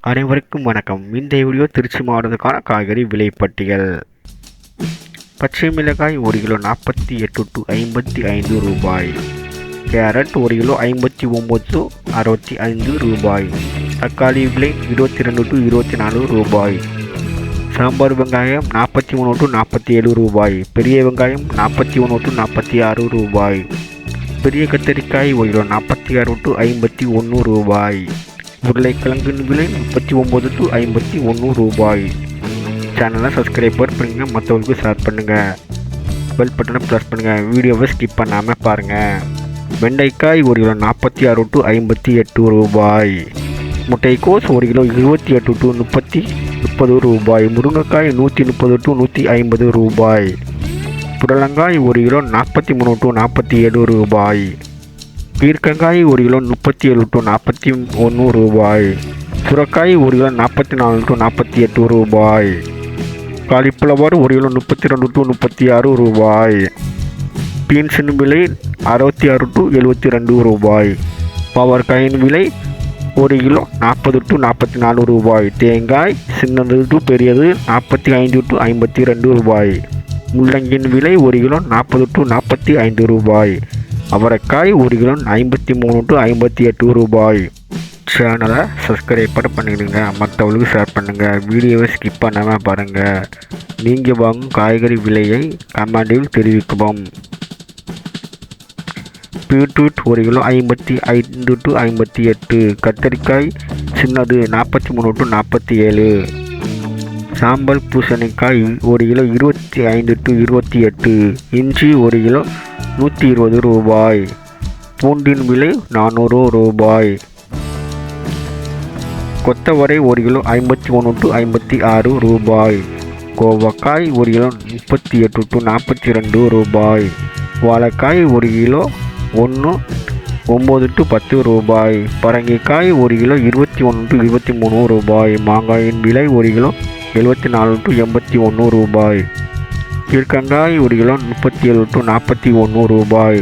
அனைவருக்கும் வணக்கம். இந்த வீடியோ திருச்சி மாவட்டத்துக்கான காய்கறி விலைப்பட்டியல். பச்சை மிளகாய் 1 கிலோ 48 to 55 ரூபாய். கேரட் 1 கிலோ 59 to 65 ரூபாய். தக்காளி விலை 22 to 24 ரூபாய். சாம்பார் வெங்காயம் 43 to 47 ரூபாய். பெரிய வெங்காயம் 41 to 46 ரூபாய். பெரிய கத்தரிக்காய் 1 கிலோ 46 to 51 ரூபாய். உருளைக்கிழங்கின் விலை 39 to 51 ரூபாய். சேனலை சப்ஸ்கிரைப் பண்ணுங்க, மற்றவங்களுக்கு ஷேர் பண்ணுங்க, பெல் பட்டனை ப்ரெஸ் பண்ணுங்க, வீடியோவை ஸ்கிப் பண்ணாமல் பாருங்கள். வெண்டைக்காய் 1 கிலோ 46 to 58 ரூபாய். முட்டைக்கோஸ் 1 கிலோ 28 to 30 ரூபாய். முருங்கைக்காய் 130 to 150 ரூபாய். புடலங்காய் 1 கிலோ 43 to 47 ரூபாய். பீர்க்கங்காய் 1 கிலோ 37 to 41 ரூபாய். சுரக்காய் 1 கிலோ 44 to 48 ரூபாய். காலிஃப்ளவர் 1 கிலோ 32 to 36 ரூபாய். பீன்ஸின் விலை 66 to 72 ரூபாய். பாவற்காயின் விலை 1 கிலோ 40 to 44 ரூபாய். தேங்காய் சின்னது டு பெரியது 45 to 52 ரூபாய். முள்ளங்கியின் விலை 1 கிலோ 40 to 45 ரூபாய். அவரைக்காய் 1 கிலோ 53 to 58 ரூபாய். சேனலை சப்ஸ்கிரைப் பண்ணிடுங்க, மற்றவங்களுக்கு ஷேர் பண்ணுங்கள், வீடியோவை ஸ்கிப் பண்ணாமல் பாருங்கள். நீங்கள் வாங்கும் காய்கறி விலையை கமெண்டில் தெரிவிக்கவும். Beetroot 1 kilo 55 to 58. கத்தரிக்காய் சின்னது 43 to 47. சாம்பல் பூசணிக்காய் 1 கிலோ 25 to 28. இஞ்சி 1 கிலோ 120 ரூபாய். பூண்டின் விலை 400 ரூபாய். கொத்தவரை 1 கிலோ 53 to 56 ரூபாய். கோவக்காய் 1 கிலோ 38 to 42 ரூபாய். வாழைக்காய் 1 கிலோ 9 to 10 ரூபாய். பரங்கிக்காய் 1 கிலோ 21 to 23 ரூபாய். மாங்காயின் விலை 1 கிலோ 74 to 81 ரூபாய். பீர்க்கங்காய் 1 கிலோ 37 to 41 ரூபாய்.